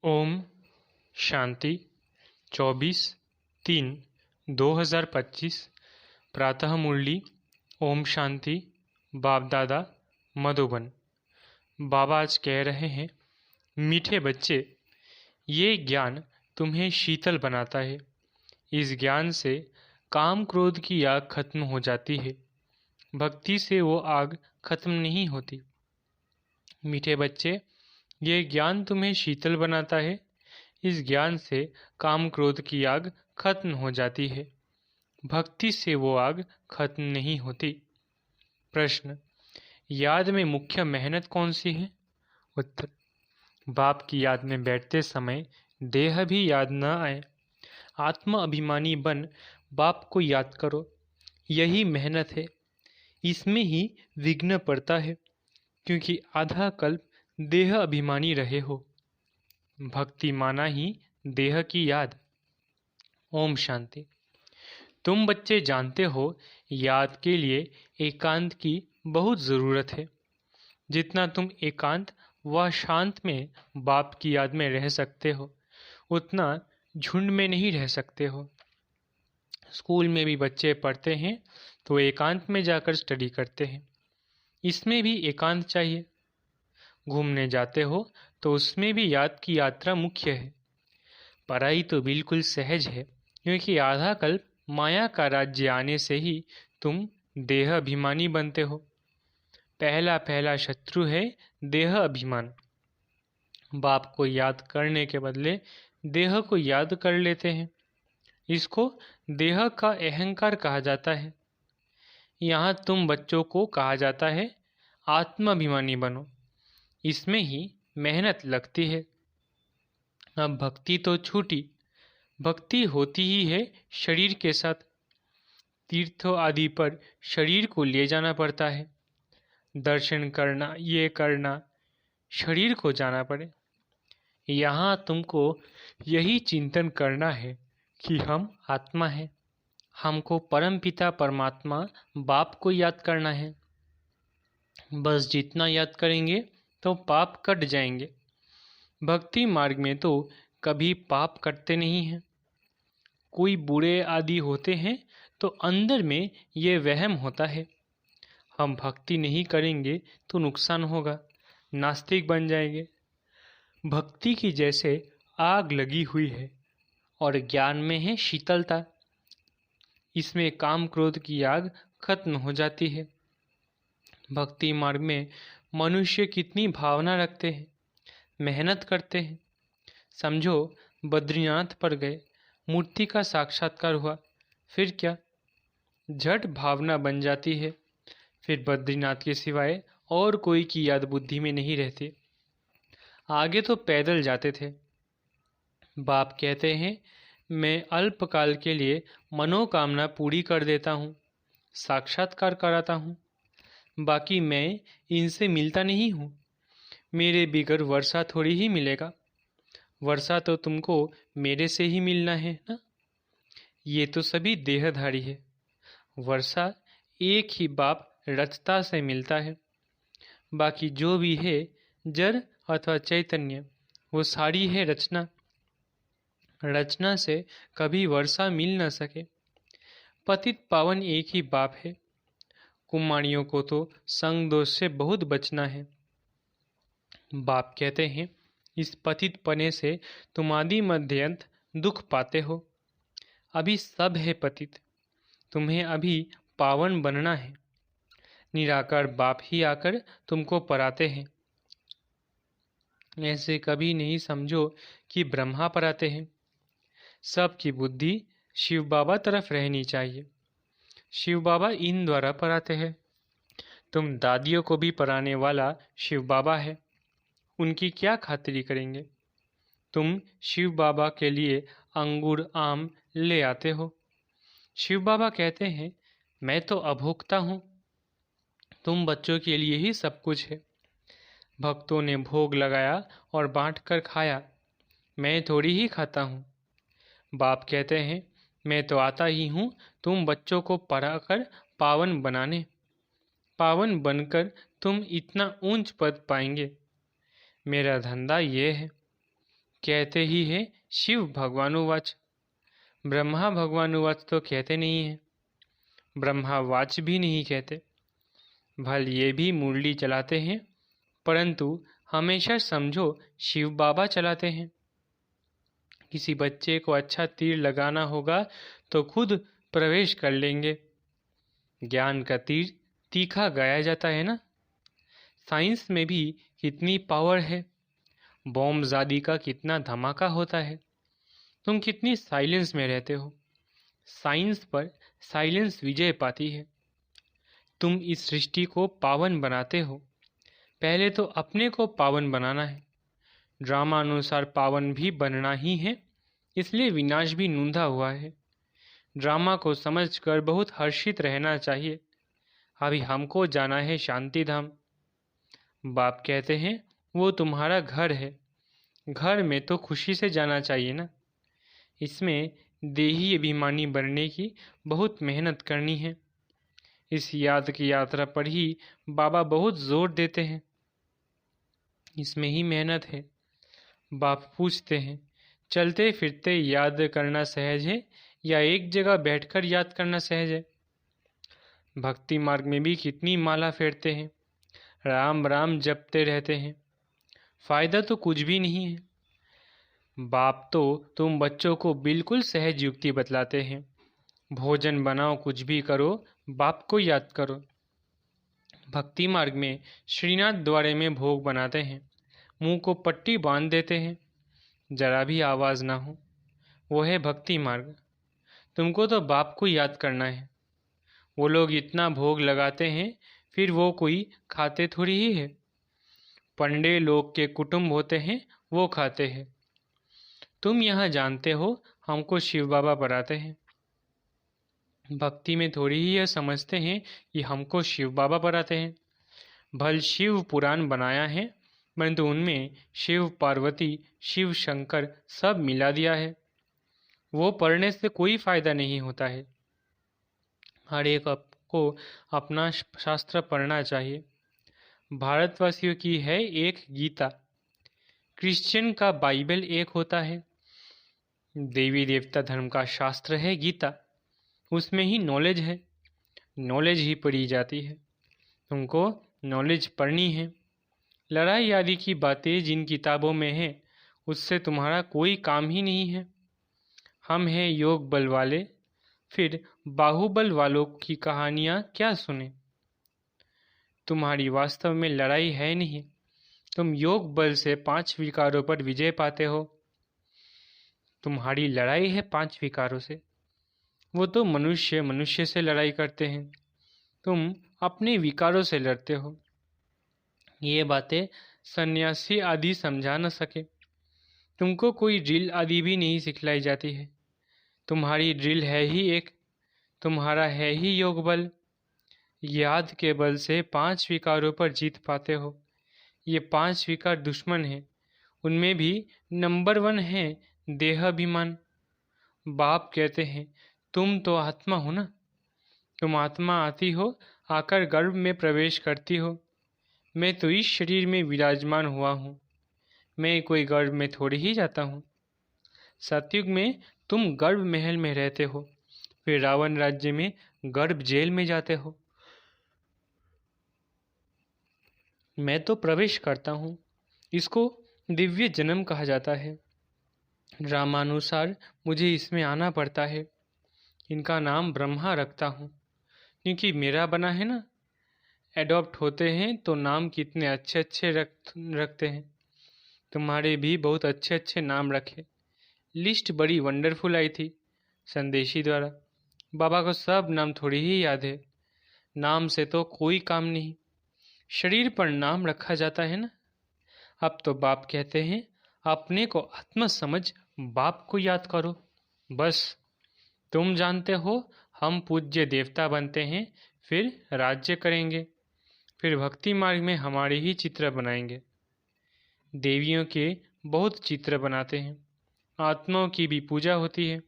ओम शांति 24/3/2025 प्रातः मुरली। ओम शांति। बाप दादा मधुबन। बाबा आज कह रहे हैं, मीठे बच्चे, ये ज्ञान तुम्हें शीतल बनाता है। इस ज्ञान से काम क्रोध की आग खत्म हो जाती है। भक्ति से वो आग खत्म नहीं होती। मीठे बच्चे, ये ज्ञान तुम्हें शीतल बनाता है। इस ज्ञान से काम क्रोध की आग खत्म हो जाती है। भक्ति से वो आग खत्म नहीं होती। प्रश्न, याद में मुख्य मेहनत कौन सी है? उत्तर, बाप की याद में बैठते समय देह भी याद न आए। आत्म अभिमानी बन बाप को याद करो, यही मेहनत है। इसमें ही विघ्न पड़ता है, क्योंकि आधा कल्प देह अभिमानी रहे हो। भक्ति माना ही देह की याद। ओम शांति। तुम बच्चे जानते हो, याद के लिए एकांत की बहुत ज़रूरत है। जितना तुम एकांत व शांत में बाप की याद में रह सकते हो, उतना झुंड में नहीं रह सकते हो। स्कूल में भी बच्चे पढ़ते हैं तो एकांत में जाकर स्टडी करते हैं। इसमें भी एकांत चाहिए। घूमने जाते हो तो उसमें भी याद की यात्रा मुख्य है। पढ़ाई तो बिल्कुल सहज है, क्योंकि आधा कल्प माया का राज्य आने से ही तुम देह अभिमानी बनते हो। पहला पहला शत्रु है देह अभिमान। बाप को याद करने के बदले देह को याद कर लेते हैं। इसको देह का अहंकार कहा जाता है। यहाँ तुम बच्चों को कहा जाता है, आत्माभिमानी बनो। इसमें ही मेहनत लगती है। अब भक्ति तो छूटी, भक्ति होती ही है शरीर के साथ। तीर्थों आदि पर शरीर को ले जाना पड़ता है। दर्शन करना, ये करना, शरीर को जाना पड़े। यहाँ तुमको यही चिंतन करना है कि हम आत्मा हैं। हमको परमपिता परमात्मा बाप को याद करना है। बस जितना याद करेंगे तो पाप कट जाएंगे। भक्ति मार्ग में तो कभी पाप कटते नहीं हैं। कोई बुरे आदि होते हैं तो अंदर में ये वहम होता है, हम भक्ति नहीं करेंगे तो नुकसान होगा, नास्तिक बन जाएंगे। भक्ति की जैसे आग लगी हुई है और ज्ञान में है शीतलता। इसमें काम क्रोध की आग खत्म हो जाती है। भक्ति मार्ग में मनुष्य कितनी भावना रखते हैं, मेहनत करते हैं। समझो, बद्रीनाथ पर गए, मूर्ति का साक्षात्कार हुआ, फिर क्या? झट भावना बन जाती है। फिर बद्रीनाथ के सिवाय और कोई की याद बुद्धि में नहीं रहती। आगे तो पैदल जाते थे। बाप कहते हैं, मैं अल्पकाल के लिए मनोकामना पूरी कर देता हूँ, साक्षात्कार कराता हूँ। बाकी मैं इनसे मिलता नहीं हूँ। मेरे बिगर वर्षा थोड़ी ही मिलेगा। वर्षा तो तुमको मेरे से ही मिलना है ना। ये तो सभी देहधारी है। वर्षा एक ही बाप रचता से मिलता है। बाकी जो भी है जड़ अथवा चैतन्य, वो सारी है रचना। रचना से कभी वर्षा मिल न सके। पतित पावन एक ही बाप है। कुमारियों को तो संग दोष से बहुत बचना है। बाप कहते हैं, इस पतित पने से तुम आदि मध्य अंत दुख पाते हो। अभी सब है पतित, तुम्हें अभी पावन बनना है। निराकार बाप ही आकर तुमको पराते हैं। ऐसे कभी नहीं समझो कि ब्रह्मा पराते हैं। सबकी बुद्धि शिव बाबा तरफ रहनी चाहिए। शिव बाबा इन द्वारा पराते हैं। तुम दादियों को भी पराने वाला शिव बाबा है। उनकी क्या खातिरी करेंगे? तुम शिव बाबा के लिए अंगूर आम ले आते हो। शिव बाबा कहते हैं, मैं तो अभोक्ता हूँ, तुम बच्चों के लिए ही सब कुछ है। भक्तों ने भोग लगाया और बांटकर खाया, मैं थोड़ी ही खाता हूँ। बाप कहते हैं, मैं तो आता ही हूँ तुम बच्चों को पढ़ाकर पावन बनाने। पावन बनकर तुम इतना ऊंच पद पाएंगे। मेरा धंधा ये है। कहते ही है शिव भगवानुवाच। ब्रह्मा भगवानुवाच तो कहते नहीं है, ब्रह्मावाच भी नहीं कहते। भल ये भी मुरली चलाते हैं, परंतु हमेशा समझो शिव बाबा चलाते हैं। किसी बच्चे को अच्छा तीर लगाना होगा तो खुद प्रवेश कर लेंगे। ज्ञान का तीर तीखा गाया जाता है ना। साइंस में भी कितनी पावर है, बॉम्बज़ादी का कितना धमाका होता है। तुम कितनी साइलेंस में रहते हो। साइंस पर साइलेंस विजय पाती है। तुम इस सृष्टि को पावन बनाते हो, पहले तो अपने को पावन बनाना है। ड्रामा अनुसार पावन भी बनना ही है, इसलिए विनाश भी नूंधा हुआ है। ड्रामा को समझकर बहुत हर्षित रहना चाहिए। अभी हमको जाना है शांति धाम। बाप कहते हैं वो तुम्हारा घर है, घर में तो खुशी से जाना चाहिए ना। इसमें देही अभिमानी बनने की बहुत मेहनत करनी है। इस याद की यात्रा पर ही बाबा बहुत जोर देते हैं। इसमें ही मेहनत है। बाप पूछते हैं, चलते फिरते याद करना सहज है या एक जगह बैठकर याद करना सहज है? भक्ति मार्ग में भी कितनी माला फेरते हैं, राम राम जपते रहते हैं, फायदा तो कुछ भी नहीं है। बाप तो तुम बच्चों को बिल्कुल सहज युक्ति बतलाते हैं। भोजन बनाओ, कुछ भी करो, बाप को याद करो। भक्ति मार्ग में श्रीनाथ द्वारे में भोग बनाते हैं, मुंह को पट्टी बांध देते हैं, जरा भी आवाज़ ना हो। वो है भक्ति मार्ग। तुमको तो बाप को याद करना है। वो लोग इतना भोग लगाते हैं, फिर वो कोई खाते थोड़ी ही है। पंडे लोग के कुटुंब होते हैं, वो खाते हैं। तुम यहाँ जानते हो हमको शिव बाबा पढ़ाते हैं। भक्ति में थोड़ी ही यह समझते हैं कि हमको शिव बाबा पढ़ाते हैं। भल शिव पुराण बनाया है, परंतु उनमें शिव पार्वती, शिव शंकर सब मिला दिया है। वो पढ़ने से कोई फायदा नहीं होता है। हर एक को अपना शास्त्र पढ़ना चाहिए। भारतवासियों की है एक गीता, क्रिश्चियन का बाइबल एक होता है। देवी देवता धर्म का शास्त्र है गीता, उसमें ही नॉलेज है, नॉलेज ही पढ़ी जाती है। तुमको नॉलेज पढ़नी है। लड़ाई आदि की बातें जिन किताबों में है, उससे तुम्हारा कोई काम ही नहीं है। हम हैं योग बल वाले, फिर बाहुबल वालों की कहानियाँ क्या सुने। तुम्हारी वास्तव में लड़ाई है नहीं, तुम योग बल से 5 विकारों पर विजय पाते हो। तुम्हारी लड़ाई है 5 विकारों से, वो तो मनुष्य मनुष्य से लड़ाई करते हैं, तुम अपने विकारों से लड़ते हो। ये बातें सन्यासी आदि समझा न सके। तुमको कोई ड्रिल आदि भी नहीं सिखलाई जाती है। तुम्हारी ड्रिल है ही एक, तुम्हारा है ही योग बल। याद के बल से 5 विकारों पर जीत पाते हो। ये 5 विकार दुश्मन हैं, उनमें भी नंबर 1 है देहाभिमान। बाप कहते हैं तुम तो आत्मा हो ना, तुम आत्मा आती हो, आकर गर्भ में प्रवेश करती हो। मैं तो इस शरीर में विराजमान हुआ हूँ, मैं कोई गर्भ में थोड़ी ही जाता हूँ। सतयुग में तुम गर्भ महल में रहते हो, फिर रावण राज्य में गर्भ जेल में जाते हो। मैं तो प्रवेश करता हूँ, इसको दिव्य जन्म कहा जाता है। रामानुसार मुझे इसमें आना पड़ता है। इनका नाम ब्रह्मा रखता हूँ, क्योंकि मेरा बना है ना। एडॉप्ट होते हैं तो नाम कितने अच्छे अच्छे रखते हैं। तुम्हारे भी बहुत अच्छे अच्छे नाम रखे। लिस्ट बड़ी वंडरफुल आई थी संदेशी द्वारा। बाबा को सब नाम थोड़ी ही याद है। नाम से तो कोई काम नहीं, शरीर पर नाम रखा जाता है ना। अब तो बाप कहते हैं अपने को आत्मा समझ बाप को याद करो। बस तुम जानते हो हम पूज्य देवता बनते हैं, फिर राज्य करेंगे, फिर भक्ति मार्ग में हमारे ही चित्र बनाएंगे। देवियों के बहुत चित्र बनाते हैं, आत्माओं की भी पूजा होती है।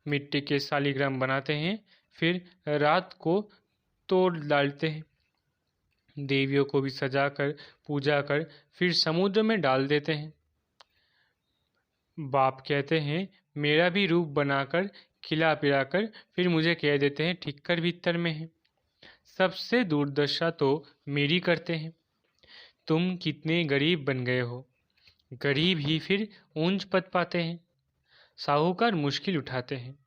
मिट्टी के शालिग्राम बनाते हैं, फिर रात को तोड़ डालते हैं। देवियों को भी सजाकर पूजा कर फिर समुद्र में डाल देते हैं। बाप कहते हैं मेरा भी रूप बनाकर खिला पिलाकर फिर मुझे कह देते हैं ठीक कर भीतर में है। सबसे दुर्दशा तो मेरी करते हैं। तुम कितने गरीब बन गए हो। गरीब ही फिर ऊंच पद पाते हैं। साहूकार मुश्किल उठाते हैं।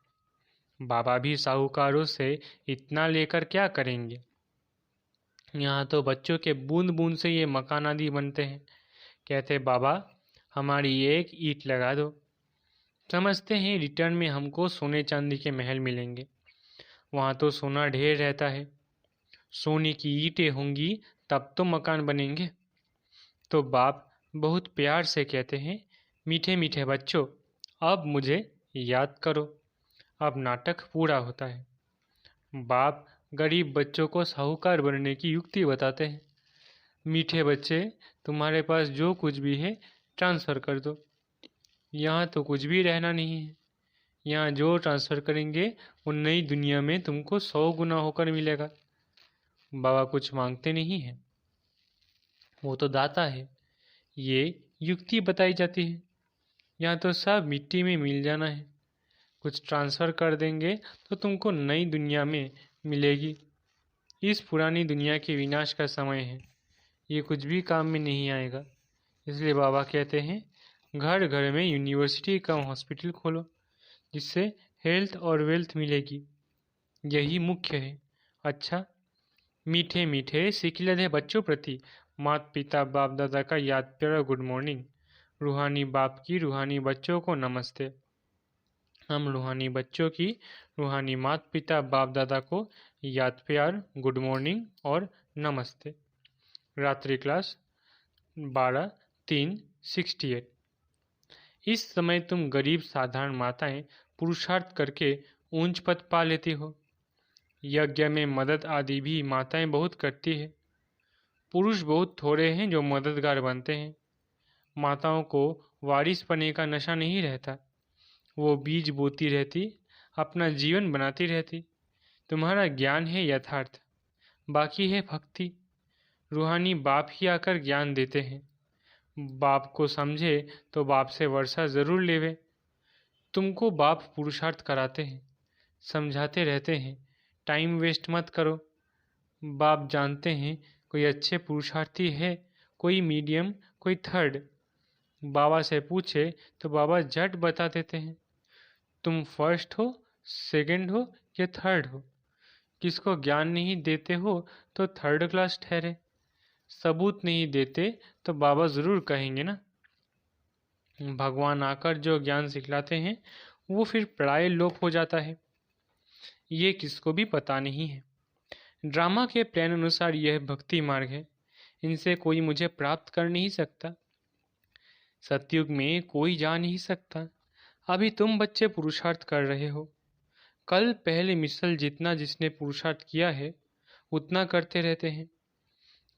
बाबा भी साहूकारों से इतना लेकर क्या करेंगे। यहाँ तो बच्चों के बूंद बूंद से ये मकान आदि बनते हैं। कहते बाबा हमारी एक ईंट लगा दो। समझते हैं रिटर्न में हमको सोने चांदी के महल मिलेंगे। वहाँ तो सोना ढेर रहता है। सोने की ईंटें होंगी तब तो मकान बनेंगे। तो बाप बहुत प्यार से कहते हैं मीठे मीठे बच्चों अब मुझे याद करो। अब नाटक पूरा होता है। बाप गरीब बच्चों को साहूकार बनने की युक्ति बताते हैं। मीठे बच्चे तुम्हारे पास जो कुछ भी है ट्रांसफ़र कर दो। यहाँ तो कुछ भी रहना नहीं है। यहाँ जो ट्रांसफ़र करेंगे वो नई दुनिया में तुमको 100 गुना होकर मिलेगा। बाबा कुछ मांगते नहीं हैं, वो तो दाता है। ये युक्ति बताई जाती है। यहाँ तो सब मिट्टी में मिल जाना है। कुछ ट्रांसफ़र कर देंगे तो तुमको नई दुनिया में मिलेगी। इस पुरानी दुनिया के विनाश का समय है। ये कुछ भी काम में नहीं आएगा। इसलिए बाबा कहते हैं घर घर में यूनिवर्सिटी कम हॉस्पिटल खोलो जिससे हेल्थ और वेल्थ मिलेगी। यही मुख्य है। अच्छा मीठे मीठे सिकिलधे बच्चों प्रति माता पिता बाप दादा का याद प्यारा गुड मॉर्निंग। रूहानी बाप की रूहानी बच्चों को नमस्ते। हम रूहानी बच्चों की रूहानी माता पिता बाप दादा को याद प्यार गुड मॉर्निंग और नमस्ते। रात्रि क्लास 12/3/68। इस समय तुम गरीब साधारण माताएं पुरुषार्थ करके ऊंच पद पा लेती हो। यज्ञ में मदद आदि भी माताएं बहुत करती है। पुरुष बहुत थोड़े हैं जो मददगार बनते हैं। माताओं को वारिस पने का नशा नहीं रहता। वो बीज बोती रहती, अपना जीवन बनाती रहती। तुम्हारा ज्ञान है यथार्थ, बाकी है भक्ति। रूहानी बाप ही आकर ज्ञान देते हैं। बाप को समझे तो बाप से वर्षा ज़रूर लेवे। तुमको बाप पुरुषार्थ कराते हैं, समझाते रहते हैं टाइम वेस्ट मत करो। बाप जानते हैं कोई अच्छे पुरुषार्थी है, कोई मीडियम, कोई थर्ड। बाबा से पूछे तो बाबा झट बता देते हैं तुम फर्स्ट हो, सेकंड हो या थर्ड हो। किसको ज्ञान नहीं देते हो तो थर्ड क्लास ठहरे। सबूत नहीं देते तो बाबा ज़रूर कहेंगे ना। भगवान आकर जो ज्ञान सिखलाते हैं वो फिर पराये लोक हो जाता है। ये किसको भी पता नहीं है। ड्रामा के प्लान अनुसार यह भक्ति मार्ग है। इनसे कोई मुझे प्राप्त कर नहीं सकता। सतयुग में कोई जा नहीं सकता। अभी तुम बच्चे पुरुषार्थ कर रहे हो। कल पहले मिसल जितना जिसने पुरुषार्थ किया है उतना करते रहते हैं।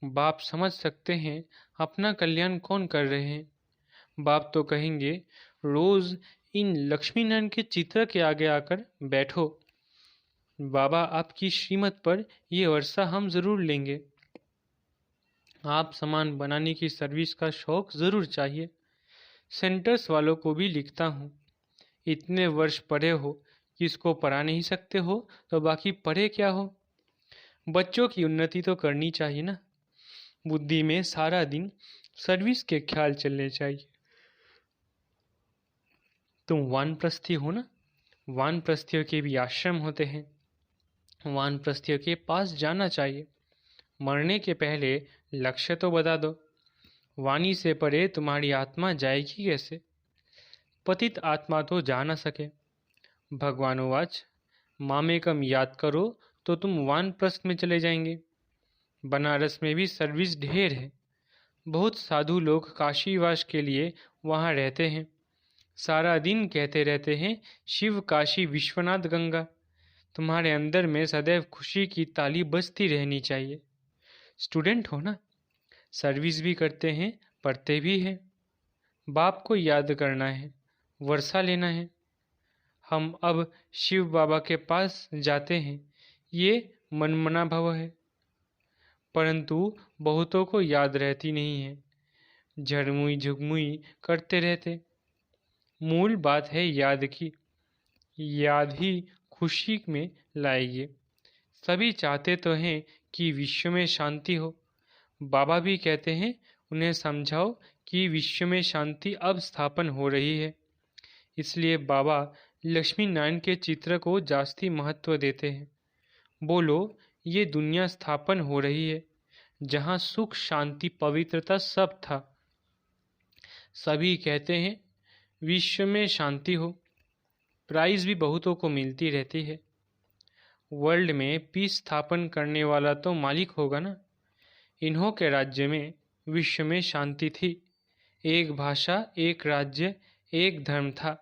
बाप समझ सकते हैं अपना कल्याण कौन कर रहे हैं। बाप तो कहेंगे रोज इन लक्ष्मी नारायण के चित्र के आगे आकर बैठो। बाबा आपकी श्रीमत पर ये वर्षा हम ज़रूर लेंगे। आप सामान बनाने की सर्विस का शौक ज़रूर चाहिए। सेंटर्स वालों को भी लिखता हूँ। इतने वर्ष पढ़े हो, किसको पढ़ा नहीं सकते हो तो बाकी पढ़े क्या हो। बच्चों की उन्नति तो करनी चाहिए ना। बुद्धि में सारा दिन सर्विस के ख्याल चलने चाहिए। तुम वानप्रस्थी हो ना। वानप्रस्थियों के भी आश्रम होते हैं। वानप्रस्थियों के पास जाना चाहिए। मरने के पहले लक्ष्य तो बता दो। वाणी से परे तुम्हारी आत्मा जाएगी कैसे। पतित आत्मा तो जा न सके। भगवानुवाच मामेकम याद करो तो तुम वानप्रस्थ में चले जाएंगे। बनारस में भी सर्विस ढेर है। बहुत साधु लोग काशीवास के लिए वहाँ रहते हैं। सारा दिन कहते रहते हैं शिव काशी विश्वनाथ गंगा। तुम्हारे अंदर में सदैव खुशी की ताली बजती रहनी चाहिए। स्टूडेंट हो ना, सर्विस भी करते हैं, पढ़ते भी हैं। बाप को याद करना है, वर्षा लेना है। हम अब शिव बाबा के पास जाते हैं, ये मनमना भव है। परंतु बहुतों को याद रहती नहीं है। झड़मुई झुगमुई करते रहते। मूल बात है याद की। याद ही खुशी में लाएगी। सभी चाहते तो हैं कि विश्व में शांति हो। बाबा भी कहते हैं उन्हें समझाओ कि विश्व में शांति अब स्थापन हो रही है। इसलिए बाबा लक्ष्मी नारायण के चित्र को जास्ती महत्व देते हैं। बोलो, ये दुनिया स्थापन हो रही है जहाँ सुख शांति पवित्रता सब था। सभी कहते हैं विश्व में शांति हो। प्राइज भी बहुतों को मिलती रहती है। वर्ल्ड में पीस स्थापन करने वाला तो मालिक होगा ना। इन्हों के राज्य में विश्व में शांति थी। एक भाषा, एक राज्य, एक धर्म था।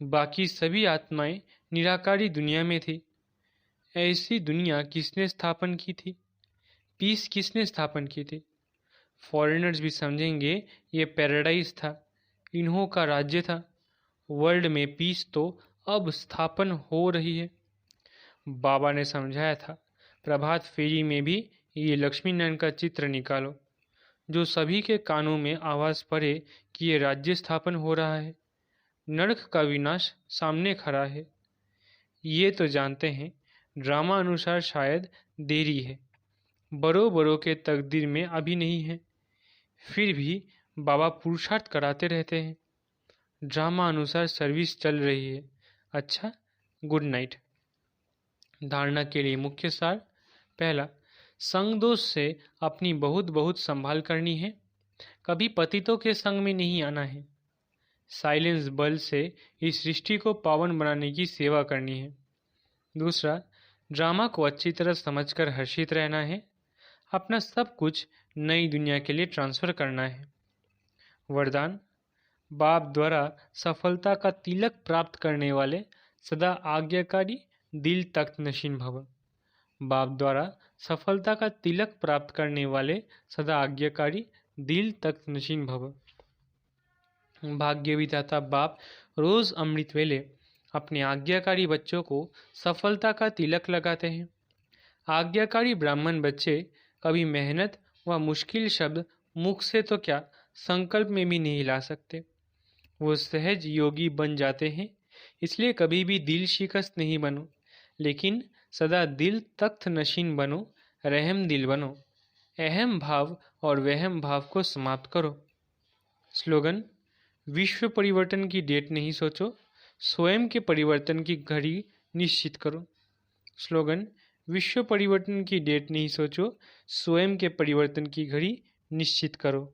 बाकी सभी आत्माएं निराकारी दुनिया में थी। ऐसी दुनिया किसने स्थापन की थी? पीस किसने स्थापन की थी? फॉरेनर्स भी समझेंगे ये पैराडाइज था, इन्हों का राज्य था। वर्ल्ड में पीस तो अब स्थापन हो रही है। बाबा ने समझाया था, प्रभात फेरी में भी ये लक्ष्मी नारायण का चित्र निकालो, जो सभी के कानों में आवाज़ पड़े कि ये राज्य स्थापन हो रहा है। नरक का विनाश सामने खड़ा है। ये तो जानते हैं ड्रामा अनुसार शायद देरी है, बड़ों बड़ों के तकदीर में अभी नहीं है। फिर भी बाबा पुरुषार्थ कराते रहते हैं। ड्रामा अनुसार सर्विस चल रही है। अच्छा, गुड नाइट। धारणा के लिए मुख्य सार। पहला, संग दोष से अपनी बहुत बहुत संभाल करनी है। कभी पतितों के संग में नहीं आना है। साइलेंस बल से इस सृष्टि को पावन बनाने की सेवा करनी है। दूसरा, ड्रामा को अच्छी तरह समझकर हर्षित रहना है। अपना सब कुछ नई दुनिया के लिए ट्रांसफ़र करना है। वरदान, बाप द्वारा सफलता का तिलक प्राप्त करने वाले सदा आज्ञाकारी, दिल तख्त नशीन भव। बाप द्वारा सफलता का तिलक प्राप्त करने वाले सदा आज्ञाकारी, दिल तख्त नशीन भव। भाग्य विधाता बाप रोज अमृत वेले अपने आज्ञाकारी बच्चों को सफलता का तिलक लगाते हैं। आज्ञाकारी ब्राह्मण बच्चे कभी मेहनत व मुश्किल शब्द मुख से तो क्या संकल्प में भी नहीं ला सकते। वो सहज योगी बन जाते हैं। इसलिए कभी भी दिल शिकस्त नहीं बनो, लेकिन सदा दिल तख्त नशीन बनो, रहम दिल बनो। अहम भाव और वहम भाव को समाप्त करो। स्लोगन, विश्व परिवर्तन की डेट नहीं सोचो, स्वयं के परिवर्तन की घड़ी निश्चित करो। स्लोगन, विश्व परिवर्तन की डेट नहीं सोचो, स्वयं के परिवर्तन की घड़ी निश्चित करो।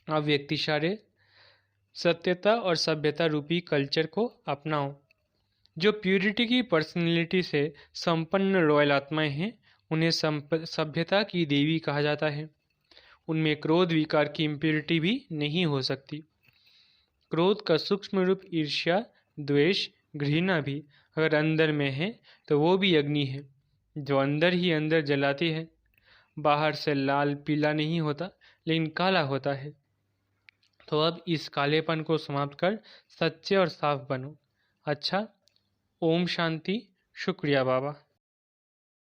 अव्यक्तिशार्य, सत्यता और सभ्यता रूपी कल्चर को अपनाओ। जो प्यूरिटी की पर्सनैलिटी से संपन्न रॉयल आत्माएं हैं, उन्हें सभ्यता की देवी कहा जाता है। उनमें क्रोध विकार की इम्प्योरिटी भी नहीं हो सकती। क्रोध का सूक्ष्म रूप ईर्ष्या, द्वेष, घृणा भी अगर अंदर में है तो वो भी अग्नि है, जो अंदर ही अंदर जलाती है। बाहर से लाल पीला नहीं होता, लेकिन काला होता है। तो अब इस कालेपन को समाप्त कर सच्चे और साफ बनो। अच्छा, ओम शांति। शुक्रिया बाबा।